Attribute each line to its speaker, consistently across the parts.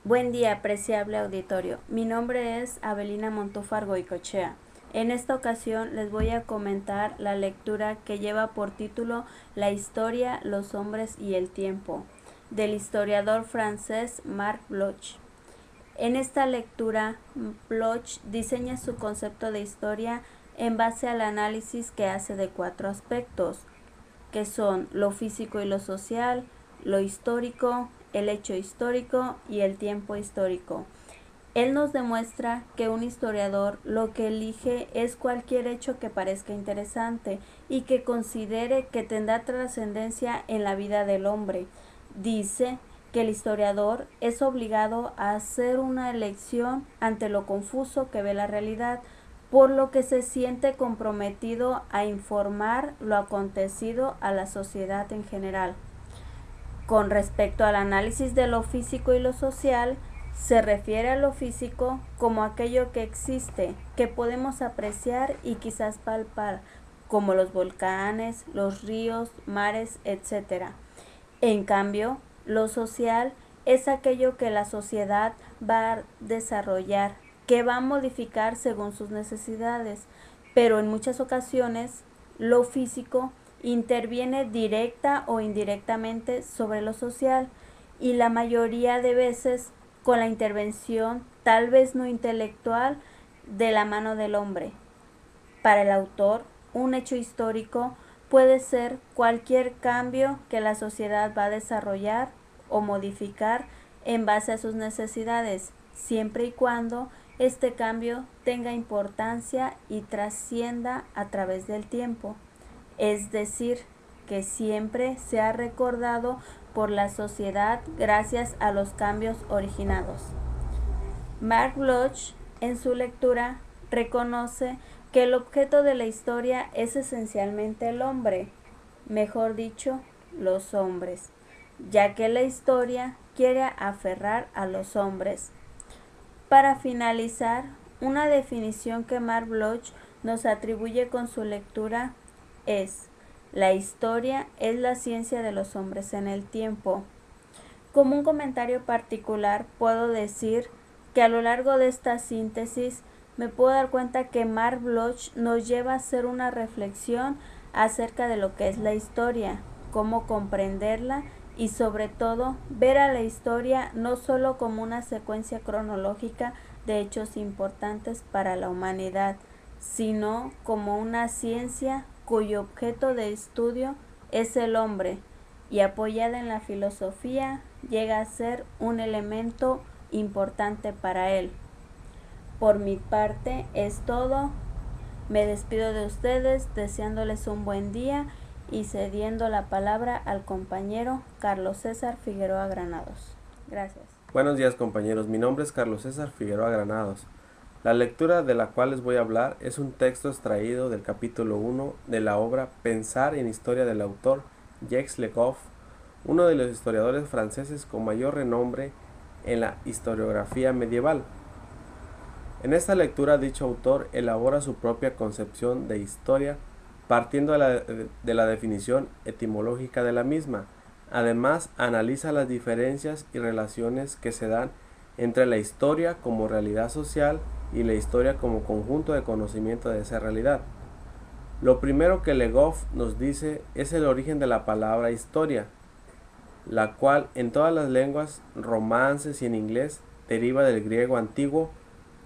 Speaker 1: Buen día, apreciable auditorio. Mi nombre es Avelina Montúfar Goicoechea. En esta ocasión les voy a comentar la lectura que lleva por título La historia, los hombres y el tiempo, del historiador francés Marc Bloch. En esta lectura, Bloch diseña su concepto de historia en base al análisis que hace de 4 aspectos, que son lo físico y lo social, lo histórico, el hecho histórico y el tiempo histórico. Él nos demuestra que un historiador lo que elige es cualquier hecho que parezca interesante y que considere que tendrá trascendencia en la vida del hombre. Dice que el historiador es obligado a hacer una elección ante lo confuso que ve la realidad, por lo que se siente comprometido a informar lo acontecido a la sociedad en general. Con respecto al análisis de lo físico y lo social, se refiere a lo físico como aquello que existe, que podemos apreciar y quizás palpar, como los volcanes, los ríos, mares, etc. En cambio, lo social es aquello que la sociedad va a desarrollar, que va a modificar según sus necesidades, pero en muchas ocasiones lo físico interviene directa o indirectamente sobre lo social y la mayoría de veces con la intervención tal vez no intelectual de la mano del hombre. Para el autor, un hecho histórico puede ser cualquier cambio que la sociedad va a desarrollar o modificar en base a sus necesidades, siempre y cuando este cambio tenga importancia y trascienda a través del tiempo, es decir, que siempre se ha recordado por la sociedad gracias a los cambios originados. Marc Bloch, en su lectura, reconoce que el objeto de la historia es esencialmente el hombre, mejor dicho, los hombres, ya que la historia quiere aferrar a los hombres. Para finalizar, una definición que Marc Bloch nos atribuye con su lectura es: la historia es la ciencia de los hombres en el tiempo. Como un comentario particular, puedo decir que a lo largo de esta síntesis me puedo dar cuenta que Marc Bloch nos lleva a hacer una reflexión acerca de lo que es la historia, cómo comprenderla y sobre todo ver a la historia no solo como una secuencia cronológica de hechos importantes para la humanidad, sino como una ciencia cuyo objeto de estudio es el hombre y apoyada en la filosofía llega a ser un elemento importante para él. Por mi parte es todo. Me despido de ustedes deseándoles un buen día y cediendo la palabra al compañero Carlos César Figueroa Granados. Gracias.
Speaker 2: Buenos días, compañeros, mi nombre es Carlos César Figueroa Granados. La lectura de la cual les voy a hablar es un texto extraído del capítulo 1 de la obra Pensar en Historia del autor Jacques Le Goff, uno de los historiadores franceses con mayor renombre en la historiografía medieval. En esta lectura dicho autor elabora su propia concepción de historia partiendo de la definición etimológica de la misma. Además, analiza las diferencias y relaciones que se dan entre la historia como realidad social y la historia como conjunto de conocimiento de esa realidad. Lo primero que Le Goff nos dice es el origen de la palabra historia, la cual en todas las lenguas, romances y en inglés, deriva del griego antiguo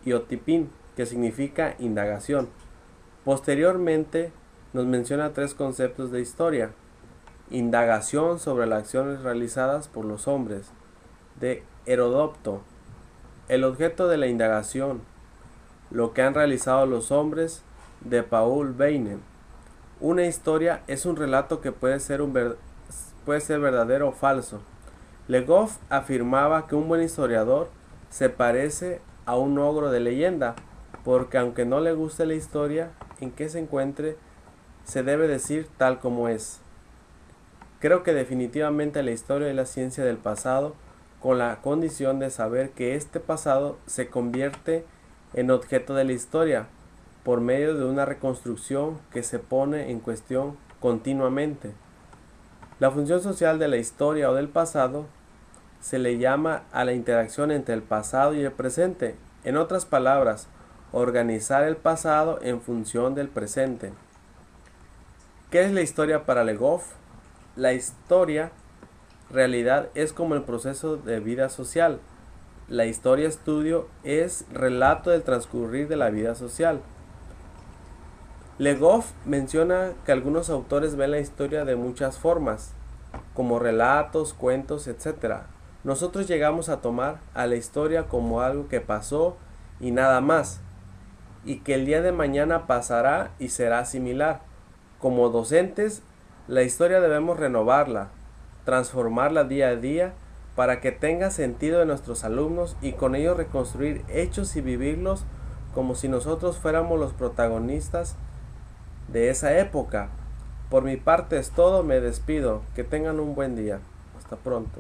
Speaker 2: iotipín, que significa indagación. Posteriormente, nos menciona 3 conceptos de historia: indagación sobre las acciones realizadas por los hombres, de Heródoto, el objeto de la indagación, lo que han realizado los hombres, de Paul Beynen. Una historia es un relato que puede ser verdadero o falso. Le Goff afirmaba que un buen historiador se parece a un ogro de leyenda, porque aunque no le guste la historia en que se encuentre, se debe decir tal como es. Creo que definitivamente la historia es la ciencia del pasado, con la condición de saber que este pasado se convierte en objeto de la historia, por medio de una reconstrucción que se pone en cuestión continuamente. La función social de la historia o del pasado se le llama a la interacción entre el pasado y el presente. En otras palabras, organizar el pasado en función del presente. ¿Qué es la historia para Le Goff? La historia, realidad, es como el proceso de vida social. La historia estudio es relato del transcurrir de la vida social. Le Goff menciona que algunos autores ven la historia de muchas formas, como relatos, cuentos, etc. Nosotros llegamos a tomar a la historia como algo que pasó y nada más, y que el día de mañana pasará y será similar. Como docentes, la historia debemos renovarla, transformarla día a día para que tenga sentido en nuestros alumnos y con ello reconstruir hechos y vivirlos como si nosotros fuéramos los protagonistas de esa época. Por mi parte es todo, me despido. Que tengan un buen día. Hasta pronto.